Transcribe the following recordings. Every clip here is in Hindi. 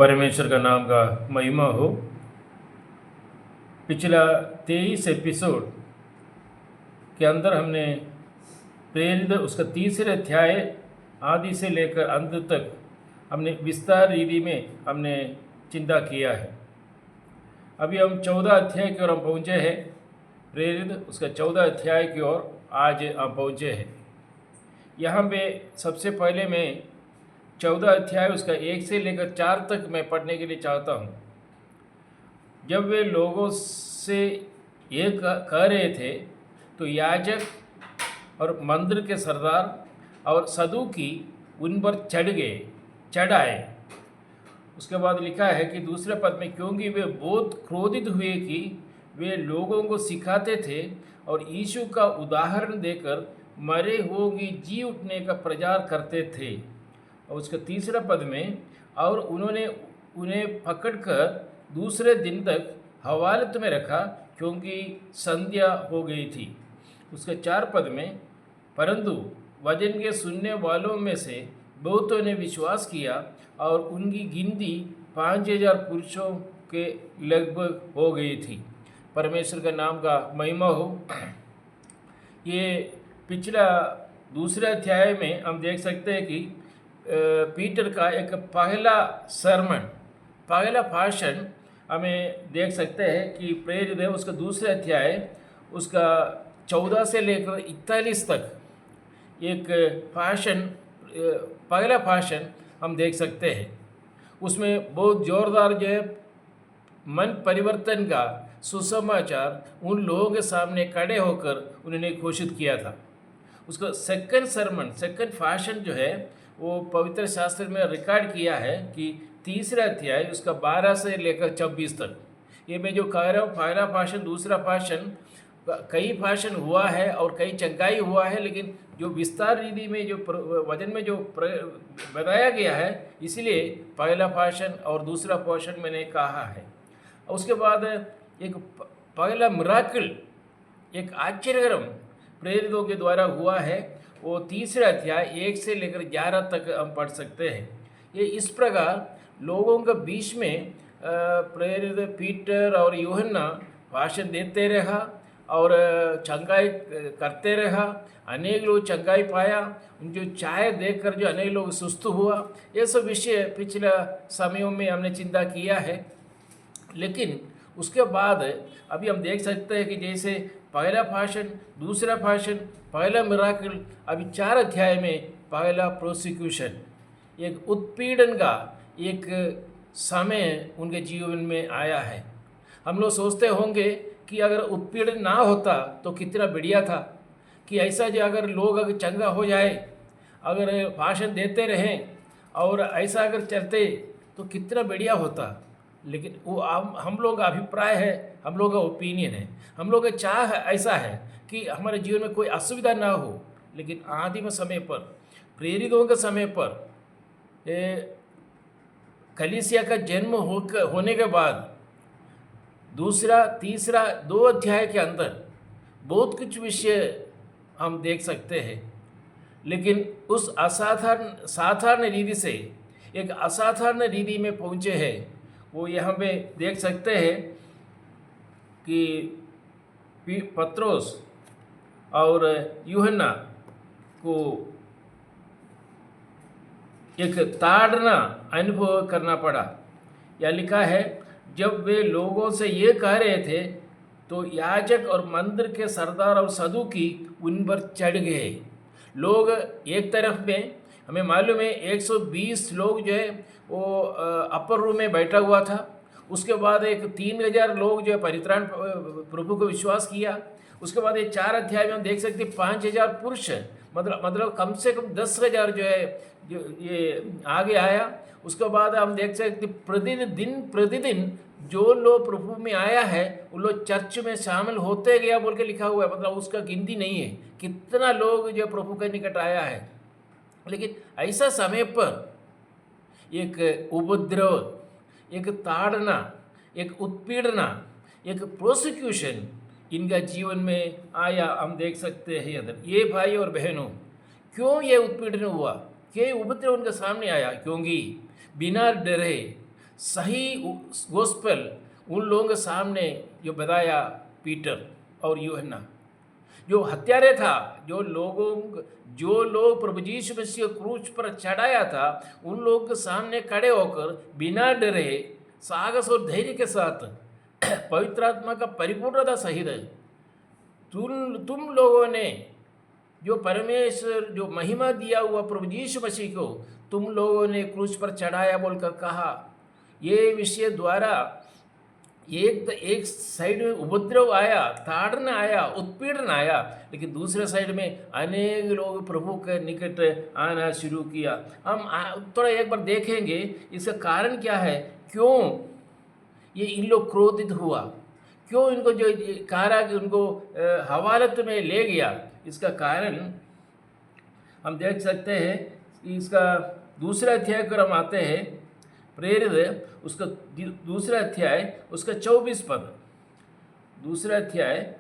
परमेश्वर का नाम का महिमा हो। पिछला 23 एपिसोड के अंदर हमने प्रेरित उसका तीसरे अध्याय आदि से लेकर अंत तक हमने विस्तार रीति में हमने चिंता किया है। अभी हम 14 अध्याय की ओर हम पहुँचे हैं। प्रेरित उसका 14 अध्याय की ओर आज हम पहुँचे हैं। यहाँ पे सबसे पहले मैं 14 अध्याय उसका 1 से लेकर 4 तक मैं पढ़ने के लिए चाहता हूँ। जब वे लोगों से ये कह रहे थे तो याजक और मंदिर के सरदार और सदूकी उन पर चढ़ आए। उसके बाद लिखा है कि दूसरे पद में, क्योंकि वे बहुत क्रोधित हुए कि वे लोगों को सिखाते थे और यीशु का उदाहरण देकर मरे हुओं की जी उठने का प्रचार करते थे। और उसके तीसरा पद में, और उन्होंने उन्हें पकड़कर दूसरे दिन तक हवालत में रखा क्योंकि संध्या हो गई थी। उसके 4 पद में, परंतु वचन के सुनने वालों में से बहुतों ने विश्वास किया और उनकी गिनती 5000 पुरुषों के लगभग हो गई थी। परमेश्वर का नाम का महिमा हो। ये पिछला दूसरे अध्याय में हम देख सकते हैं कि पीटर का एक पहला भाषण हमें देख सकते हैं कि प्रेरित है उसका दूसरे अध्याय उसका 14 से लेकर 41 तक एक पहला भाषण हम देख सकते हैं। उसमें बहुत ज़ोरदार जो है मन परिवर्तन का सुसमाचार उन लोगों के सामने खड़े होकर उन्होंने घोषित किया था। उसका सेकंड भाषण जो है वो पवित्र शास्त्र में रिकॉर्ड किया है कि तीसरा अध्याय उसका 12 से लेकर 26 तक। ये मैं जो कह रहा हूँ पहला भाषण दूसरा भाषण कई भाषण हुआ है और कई चंगाई हुआ है, लेकिन जो विस्तार रीति में जो वचन में जो बताया गया है इसलिए पहला भाषण और दूसरा भाषण मैंने कहा है। उसके बाद एक पहला मिराकल एक आश्चर्यकरम प्रेरितों के द्वारा हुआ है, वो तीसरा अध्याय 1 से लेकर 11 तक हम पढ़ सकते हैं। ये इस प्रकार लोगों के बीच में प्रेरित पीटर और यूहन्ना भाषण देते रहा और चंगाई करते रहा। अनेक लोग चंगाई पाया, जो चाय देखकर जो अनेक लोग सुस्त हुआ। ये सब विषय पिछले समयों में हमने चिंता किया है। लेकिन उसके बाद अभी हम देख सकते हैं कि जैसे पहला भाषण दूसरा भाषण पहला मिराकल, अभी 4 अध्याय में पहला प्रोसिक्यूशन, एक उत्पीड़न का एक समय उनके जीवन में आया है। हम लोग सोचते होंगे कि अगर उत्पीड़न ना होता तो कितना बढ़िया था, कि ऐसा जो अगर लोग अगर चंगा हो जाए, अगर भाषण देते रहें और ऐसा अगर चलते तो कितना बढ़िया होता। लेकिन वो हम लोग का अभिप्राय है, हम लोग का ओपिनियन है, हम लोग का चाह ऐसा है कि हमारे जीवन में कोई असुविधा ना हो। लेकिन आदिम समय पर प्रेरितों के समय पर कलीसिया का जन्म होने के बाद दूसरा तीसरा 2 अध्याय के अंदर बहुत कुछ विषय हम देख सकते हैं। लेकिन उस साधारण रीति से एक असाधारण रीति में पहुँचे हैं। वो यहाँ पे देख सकते हैं कि पत्रोस और यूहन्ना को एक ताड़ना अनुभव करना पड़ा। या लिखा है, जब वे लोगों से ये कह रहे थे तो याजक और मंदिर के सरदार और सदूकी उन पर चढ़ गए। लोग एक तरफ में हमें मालूम है 120 लोग जो है वो अपर रूम में बैठा हुआ था। उसके बाद एक 3000 लोग जो है परित्राण प्रभु को विश्वास किया। उसके बाद ये 4 अध्याय में हम देख सकते 5000 पुरुष, मतलब कम से कम 10,000 जो है जो ये आगे आया। उसके बाद हम देख सकते प्रतिदिन जो लोग प्रभु में आया है वो लोग चर्च में शामिल होते गया बोल के लिखा हुआ है। मतलब उसका गिनती नहीं है कितना लोग जो प्रभु के निकट आया है। लेकिन ऐसा समय पर एक उपद्रव, एक ताड़ना, एक उत्पीड़ना, एक प्रोसिक्यूशन इनका जीवन में आया। हम देख सकते हैं अदर ये भाई और बहनों, क्यों ये उत्पीड़न हुआ, क्यों उपद्रव उनके सामने आया? क्योंकि बिना डरे सही गोस्पेल उन लोगों के सामने जो बताया पीटर और यूहन्ना, जो हत्यारे था, जो लोग प्रभु यीशु मसीह को क्रूस पर चढ़ाया था, उन लोगों के सामने खड़े होकर बिना डरे साहस और धैर्य के साथ पवित्र आत्मा का परिपूर्णता सहित तुम लोगों ने जो परमेश्वर जो महिमा दिया हुआ प्रभु यीशु मसीह को तुम लोगों ने क्रूस पर चढ़ाया बोलकर कहा। ये विषय द्वारा एक साइड में उपद्रव आया, ताड़ना आया, उत्पीड़न आया, लेकिन दूसरे साइड में अनेक लोग प्रभु के निकट आना शुरू किया। हम थोड़ा एक बार देखेंगे इसका कारण क्या है, क्यों ये इन लोग क्रोधित हुआ, क्यों इनको जो कारागार उनको हवालत में ले गया। इसका कारण हम देख सकते हैं। इसका दूसरा अध्याय पर हम आते हैं, प्रेरित उसका दूसरा अध्याय उसका 24 पद, दूसरा अध्याय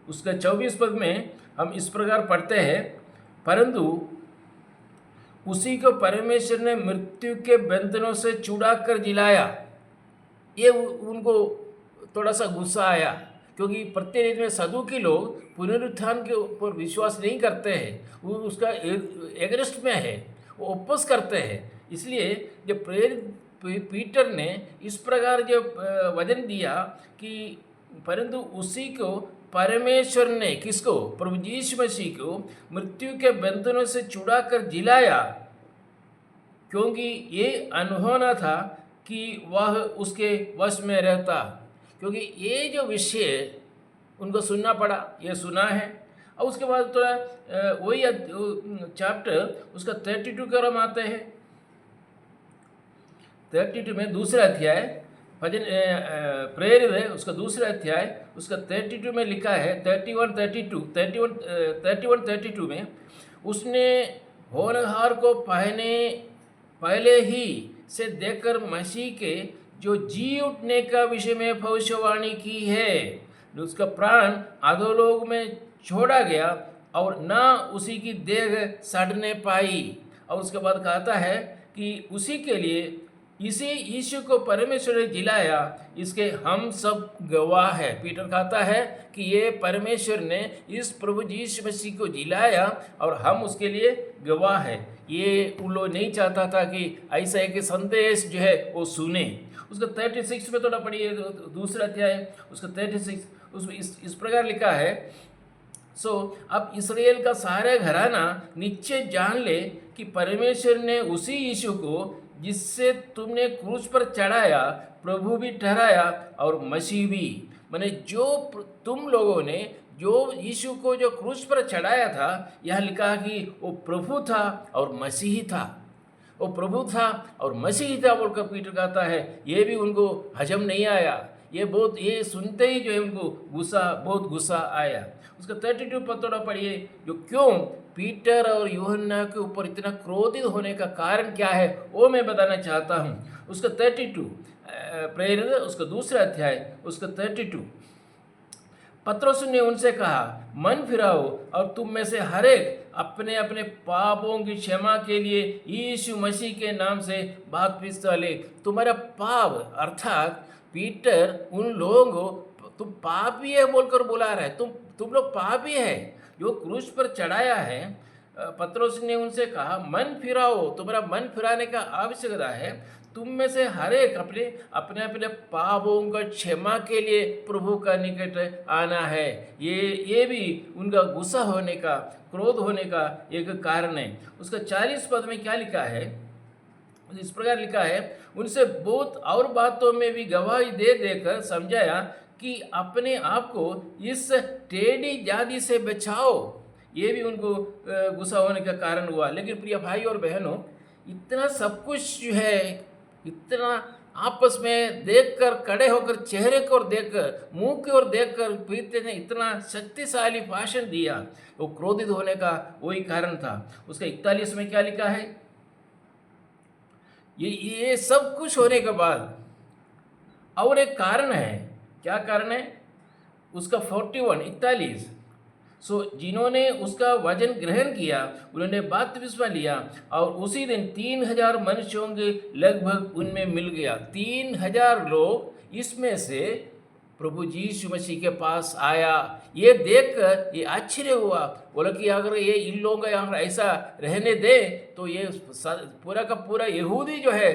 उसका 24 पद में हम इस प्रकार पढ़ते हैं, परंतु उसी को परमेश्वर ने मृत्यु के बंधनों से छुड़ा कर जिलाया। ये उनको थोड़ा सा गुस्सा आया, क्योंकि प्रत्येक में सदुकी लोग पुनरुत्थान के ऊपर विश्वास नहीं करते हैं, वो उसका एगेंस्ट में है, वो ओपोज करते हैं। इसलिए जब प्रेरित पीटर ने इस प्रकार जो वचन दिया कि परंतु उसी को परमेश्वर ने किसको, प्रभु यीशु मसीह को मृत्यु के बंधनों से छुड़ा कर जिलाया, क्योंकि ये अनहोना था कि वह उसके वश में रहता। क्योंकि ये जो विषय उनको सुनना पड़ा, ये सुना है। और उसके बाद थोड़ा वही चैप्टर उसका 32 की ओर हम आते हैं। 32 में दूसरा अध्याय भजन प्रेरित है, उसका दूसरा अध्याय उसका 32 में लिखा है, 31-32 में उसने होनहार को पहले ही से देखकर मसीह के जो जी उठने का विषय में भविष्यवाणी की है। उसका प्राण अधोलोक में छोड़ा गया और ना उसी की देह सड़ने पाई। और उसके बाद कहता है कि उसी के लिए इसी यीशु को परमेश्वर ने जिलाया, इसके हम सब गवाह है। पीटर कहता है कि ये परमेश्वर ने इस प्रभु यीशु मसीह को जिलाया और हम उसके लिए गवाह है। ये उन लोग नहीं चाहता था कि ऐसा एक संदेश जो है वो सुने। उसका 36 में थोड़ा पढ़िए, दूसरा अध्याय उसका 36 उसमें इस प्रकार लिखा है, अब इसराइल का सारा घराना निश्चय जान ले कि परमेश्वर ने उसी यीशु को जिससे तुमने क्रूस पर चढ़ाया प्रभु भी ठहराया और मसीह भी। माने जो तुम लोगों ने जो यीशु को जो क्रूस पर चढ़ाया था, यह लिखा कि वो प्रभु था और मसीही था, वो प्रभु था और मसीही था बोलकर पीटर कहता है। ये भी उनको हजम नहीं आया, ये सुनते ही जो है उनको बहुत गुस्सा आया। उसका 32 पद थोड़ा पढ़िए, जो क्यों पीटर और यूहन्ना के ऊपर इतना क्रोधित होने का कारण क्या है वो मैं बताना चाहता हूँ। उसका 32 प्रेरित उसका दूसरा अध्याय उसका 32, पत्रोस ने उनसे कहा, मन फिराओ और तुम में से हर एक अपने अपने पापों की क्षमा के लिए यीशु मसीह के नाम से बपतिस्मा ले। तुम्हारा पाप अर्थात पीटर उन लोगों को तुम पापी है बोलकर बुला रहा है, तुम लोग पापी है जो क्रूस पर चढ़ाया है। पत्रोस ने उनसे कहा, मन फिराओ, तुम्हारा मन फिराने का आवश्यकता है। तुम में से हर एक अपने अपने पापों का क्षमा के लिए प्रभु का निकट आना है। ये भी उनका गुस्सा होने का, क्रोध होने का एक कारण है। उसका 40 पद में क्या लिखा है, इस प्रकार लिखा है, उनसे बहुत और बातों में भी गवाही दे देकर समझाया कि अपने आप को इस टेढ़ी जाति से बचाओ। ये भी उनको गुस्सा होने का कारण हुआ। लेकिन प्रिय भाई और बहनों, इतना सब कुछ जो है, इतना आपस में देखकर, खड़े होकर, चेहरे को देखकर, मुंह की ओर देखकर पीते ने इतना शक्तिशाली भाषण दिया, वो क्रोधित होने का वही कारण था। उसका 41 में क्या लिखा है, ये सब कुछ होने के बाद और एक कारण है। क्या कारण है? उसका 41 जिन्होंने उसका वचन ग्रहण किया उन्होंने बपतिस्मा लिया और उसी दिन 3,000 मनुष्यों के लगभग उनमें मिल गया। 3,000 लोग इसमें से प्रभु यीशु मसीह के पास आया। ये देखकर ये आश्चर्य हुआ, बोला कि अगर ये इन लोगों का यहाँ ऐसा रहने दे तो ये पूरा का पूरा यहूदी जो है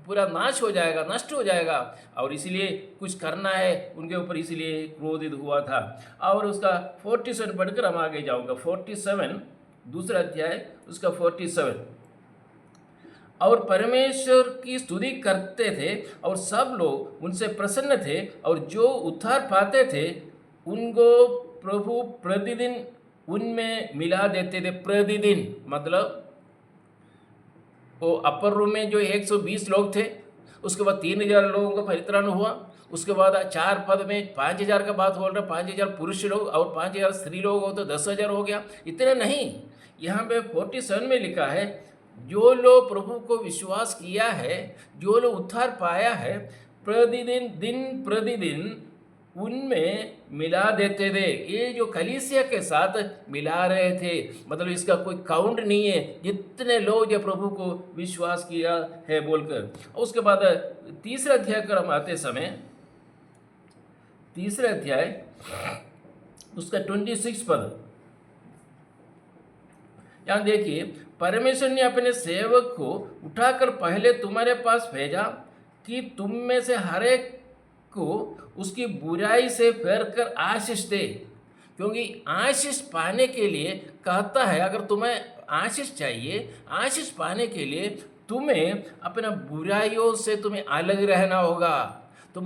पूरा नाश हो जाएगा, नष्ट हो जाएगा, और इसीलिए कुछ करना है उनके ऊपर, इसीलिए क्रोधित हुआ था। और उसका 47 पढ़कर हम आगे जाऊंगा। 47 दूसरा अध्याय उसका 47। और परमेश्वर की स्तुति करते थे और सब लोग उनसे प्रसन्न थे, और जो उद्धार पाते थे उनको प्रभु प्रतिदिन उनमें मिला देते थे। प्रतिदिन मतलब वो अपर रूम में जो 120 लोग थे, उसके बाद 3,000 लोगों का परित्राण हुआ, उसके बाद 4 पद में 5,000 का बात बोल रहा, 5,000 पुरुष लोग और 5,000 स्त्री लोग हो तो 10,000 हो गया। इतना नहीं, यहाँ पे 47 में लिखा है जो लोग प्रभु को विश्वास किया है, जो लोग उद्धार पाया है, प्रतिदिन दिन प्रतिदिन उनमें मिला देते थे। ये जो कलीसिया के साथ मिला रहे थे, मतलब इसका कोई काउंट नहीं है, जितने लोग जो प्रभु को विश्वास किया है बोलकर। उसके बाद तीसरा अध्याय कर हम आते समय, तीसरा अध्याय उसका 26 पद, यहाँ देखिए, परमेश्वर ने अपने सेवक को उठाकर पहले तुम्हारे पास भेजा कि तुम में से हर एक को उसकी बुराई से फेर कर आशीष दे, क्योंकि आशीष पाने के लिए कहता है, अगर तुम्हें आशीष चाहिए, आशीष पाने के लिए तुम्हें अपना बुराइयों से तुम्हें अलग रहना होगा। तुम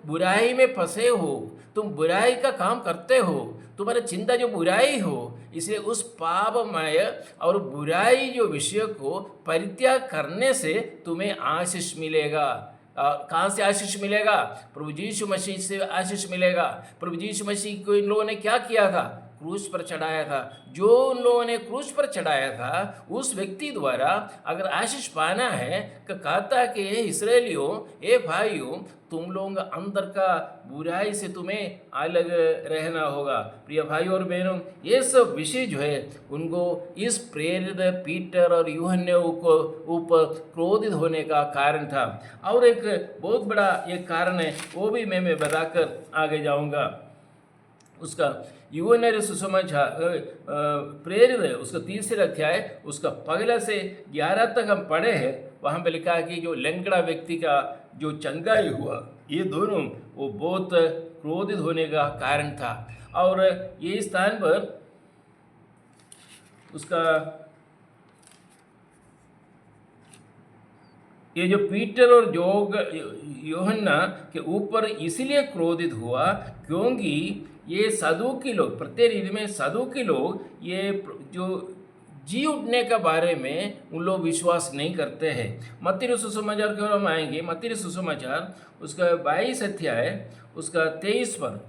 बुराई में फंसे हो, तुम बुराई का काम करते हो, तुम्हारा चिंता जो बुराई हो, इसलिए उस पापमय और बुराई जो विषय को परित्याग करने से तुम्हें आशीष मिलेगा। कहाँ से आशीष मिलेगा? प्रभु यीशु मसीह से आशीष मिलेगा। प्रभु यीशु मसीह को इन लोगों ने क्या किया था? क्रूस पर चढ़ाया था। जो उन लोगों ने क्रूस पर चढ़ाया था, उस व्यक्ति द्वारा अगर आशीष पाना है, तो कहता कि हे इस्राएलियों, हे भाइयों, तुम लोगों का अंदर का बुराई से तुम्हें अलग रहना होगा। प्रिय भाइयों और बहनों, ये सब विषय जो है उनको इस प्रेरित पीटर और यूहन्ने को ऊपर क्रोधित होने का कारण था। और एक बहुत बड़ा एक कारण है, वो भी मैं बताकर आगे जाऊंगा। उसका यूहन्ने सुसमाचार प्रेरित है, उसका 3 अध्याय उसका 1 से 11 तक हम पढ़े हैं। वहाँ पे लिखा है कि जो लंगड़ा व्यक्ति का जो चंगाई हुआ, ये दोनों वो बहुत क्रोधित होने का कारण था। और ये स्थान पर उसका ये जो पीटर और यूहन्ना के ऊपर इसलिए क्रोधित हुआ क्योंकि ये सदूकी लोग, प्रत्येक रीति में सदूकी लोग, ये जो जी उठने के बारे में उन लोग विश्वास नहीं करते हैं। मत्ती सुसमाचार की ओर हम आएंगे। मत्ती सुसमाचार उसका 22 अध्याय उसका 23 पद,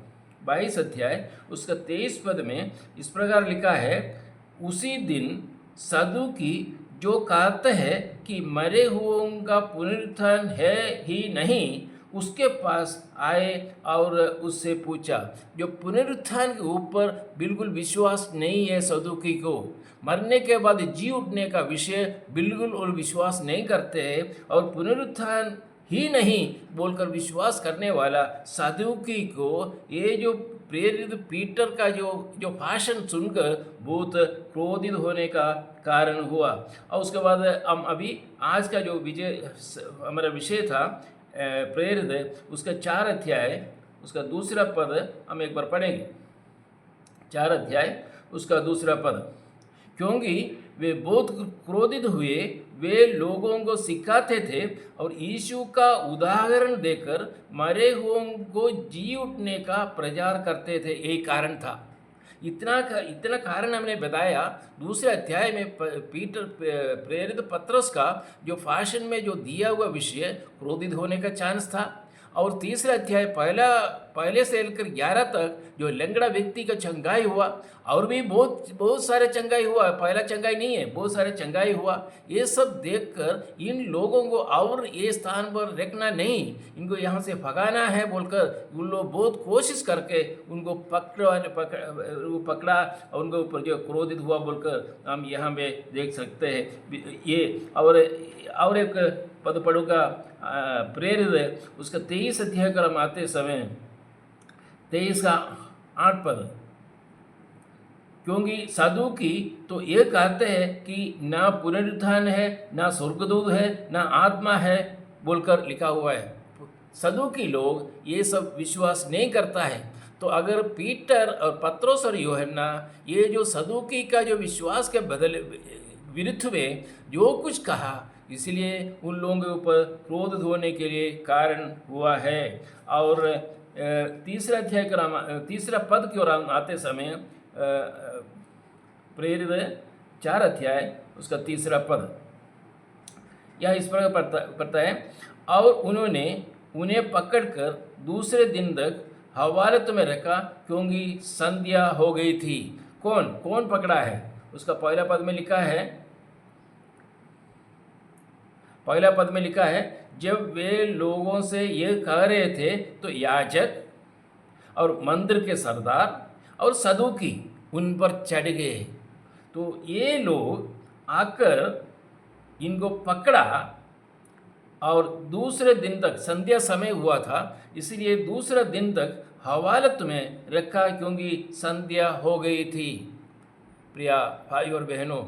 22 अध्याय उसका 23 पद में इस प्रकार लिखा है, उसी दिन सदूकी जो कहते हैं कि मरे हुओं का पुनरुत्थान है ही नहीं, उसके पास आए और उससे पूछा। जो पुनरुत्थान के ऊपर बिल्कुल विश्वास नहीं है, सदूकी को मरने के बाद जी उठने का विषय बिल्कुल और विश्वास नहीं करते हैं, और पुनरुत्थान ही नहीं बोलकर विश्वास करने वाला सदूकी को ये जो प्रेरित पीटर का जो भाषण सुनकर बहुत क्रोधित होने का कारण हुआ। और उसके बाद हम अभी आज का जो हमारा विषय था प्रेरित, उसका 4 अध्याय उसका 2 पद हम एक बार पढ़ेंगे। 4 अध्याय उसका 2 पद, क्योंकि वे बहुत क्रोधित हुए, वे लोगों को सिखाते थे और यीशु का उदाहरण देकर मरे हुओं को जी उठने का प्रचार करते थे। यही कारण था। इतना कारण हमने बताया। 2 अध्याय में पीटर प्रेरित पत्रस का जो भाषण में जो दिया हुआ विषय क्रोधित होने का चांस था। और तीसरा अध्याय पहले से लेकर 11 तक जो लंगड़ा व्यक्ति का चंगाई हुआ, और भी बहुत सारे चंगाई हुआ, पहला चंगाई नहीं है, बहुत सारे चंगाई हुआ। ये सब देखकर इन लोगों को और ये स्थान पर रखना नहीं, इनको यहाँ से भगाना है बोलकर उन लोग बहुत कोशिश करके उनको पकड़ा और उनके ऊपर जो क्रोधित हुआ बोलकर हम यहाँ पे देख सकते हैं। ये और एक पद पढ़ूंगा, प्रेरित उसका 23 अध्याय कर हम आते समय 23 का 8 पद। क्योंकि सदूकी तो ये कहते हैं कि ना पुनरुत्थान है, ना स्वर्गदूत है, ना आत्मा है बोलकर लिखा हुआ है। सदूकी लोग ये सब विश्वास नहीं करता है। तो अगर पीटर और पत्रोस और यूहन्ना ये जो सदूकी का जो विश्वास के विरुद्ध में जो कुछ कहा, इसलिए उन लोगों के ऊपर क्रोध होने के लिए कारण हुआ है। और तीसरा पद की ओर आते समय प्रेरित 4 अध्याय उसका 3 पद यह इस प्रकार पढ़ता है, और उन्होंने उन्हें पकड़कर दूसरे दिन तक हवालत में रखा क्योंकि संध्या हो गई थी। कौन पकड़ा है? उसका पहला पद में लिखा है, जब वे लोगों से ये कह रहे थे तो याजक और मंदिर के सरदार और सदूकी उन पर चढ़ गए। तो ये लोग आकर इनको पकड़ा और दूसरे दिन तक, संध्या समय हुआ था इसलिए दूसरा दिन तक हवालत में रखा क्योंकि संध्या हो गई थी। प्रिया भाई और बहनों,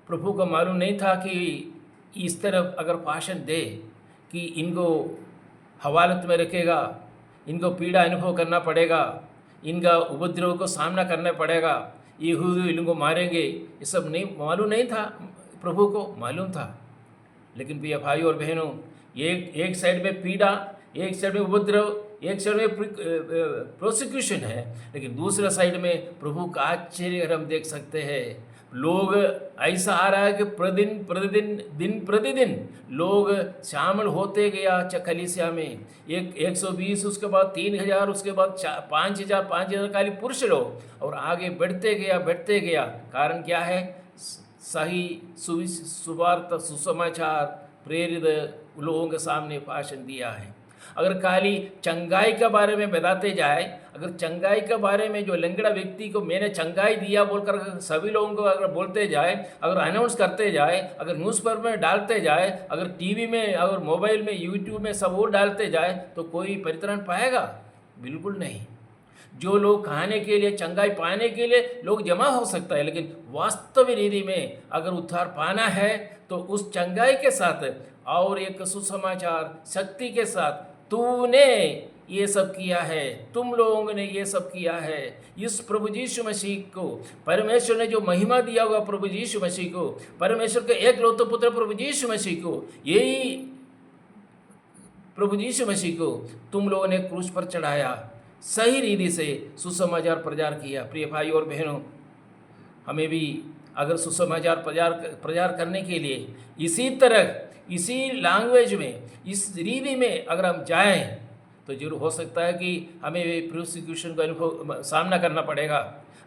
प्रभु को मालूम नहीं था कि इस तरफ अगर भाषण दे कि इनको हवालत में रखेगा, इनको पीड़ा अनुभव करना पड़ेगा, इनका उपद्रव को सामना करना पड़ेगा, यहूदी इनको मारेंगे, ये सब नहीं मालूम नहीं था। प्रभु को मालूम था। लेकिन प्रिय भाई और बहनों, एक साइड में पीड़ा, एक साइड में उपद्रव, एक साइड में प्रोसिक्यूशन है, लेकिन दूसरा साइड में प्रभु का आश्चर्य हम देख सकते हैं। लोग ऐसा आ रहा है कि प्रतिदिन लोग शामिल होते गया कलीसिया में। 120, उसके बाद 3000, उसके बाद 5000 खाली पुरुष लोग, और आगे बढ़ते गया। कारण क्या है? सही सुवार्ता सुसमाचार प्रेरित लोगों के सामने भाषण दिया है। अगर खाली चंगाई के बारे में बताते जाए, अगर चंगाई के बारे में जो लंगड़ा व्यक्ति को मैंने चंगाई दिया बोलकर सभी लोगों को अगर बोलते जाए, अगर अनाउंस करते जाए, अगर न्यूज़पेपर में डालते जाए, अगर टीवी में, अगर मोबाइल में, यूट्यूब में सब और डालते जाए, तो कोई परित्राण पाएगा? बिल्कुल नहीं। जो लोग खाने के लिए, चंगाई पाने के लिए लोग जमा हो सकता है, लेकिन वास्तविक रीति में अगर उद्धार पाना है तो उस चंगाई के साथ और एक सुसमाचार शक्ति के साथ तूने ये सब किया है, तुम लोगों ने ये सब किया है। इस प्रभु यीशु मसीह को परमेश्वर ने जो महिमा दिया हुआ, प्रभु यीशु मसीह को, परमेश्वर के एकलौते पुत्र प्रभु यीशु मसीह को, यही प्रभु यीशु मसीह को तुम लोगों ने क्रूस पर चढ़ाया, सही रीति से सुसमाचार प्रचार किया। प्रिय भाई और बहनों, हमें भी अगर सुसमाचार प्रचार करने के लिए इसी तरह, इसी लैंग्वेज में, इस रीति में अगर हम जाएं, तो जरूर हो सकता है कि हमें प्रोसिक्यूशन का अनुभव सामना करना पड़ेगा,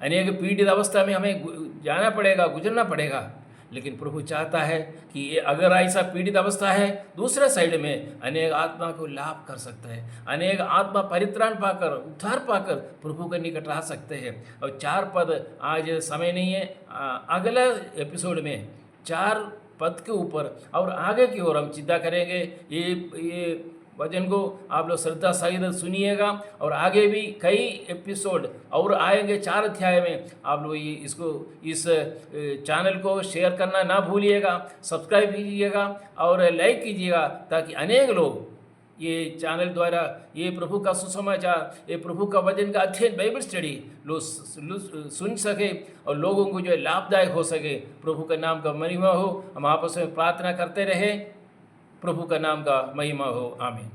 अनेक पीड़ित अवस्था में हमें जाना पड़ेगा, गुजरना पड़ेगा। लेकिन प्रभु चाहता है कि अगर ऐसा पीड़ित अवस्था है, दूसरा साइड में अनेक आत्मा को लाभ कर सकता है, अनेक आत्मा परित्राण पाकर, उद्धार पाकर प्रभु के निकट आ सकते हैं। और 4 पद, आज समय नहीं है, अगला एपिसोड में 4 पद के ऊपर और आगे की ओर हम चिंता करेंगे। ये वचन को आप लोग श्रद्धा सहित सुनिएगा, और आगे भी कई एपिसोड और आएंगे 4 अध्याय में। आप लोग इस चैनल को शेयर करना ना भूलिएगा, सब्सक्राइब कीजिएगा और लाइक कीजिएगा, ताकि अनेक लोग ये चैनल द्वारा ये प्रभु का सुसमाचार, ये प्रभु का वचन का अध्ययन, बाइबल स्टडी लोग सुन सके और लोगों को जो लाभदायक हो सके। प्रभु का नाम का महिमा हो। हम आपस में प्रार्थना करते रहे। प्रभु का नाम का महिमा हो। आमीन।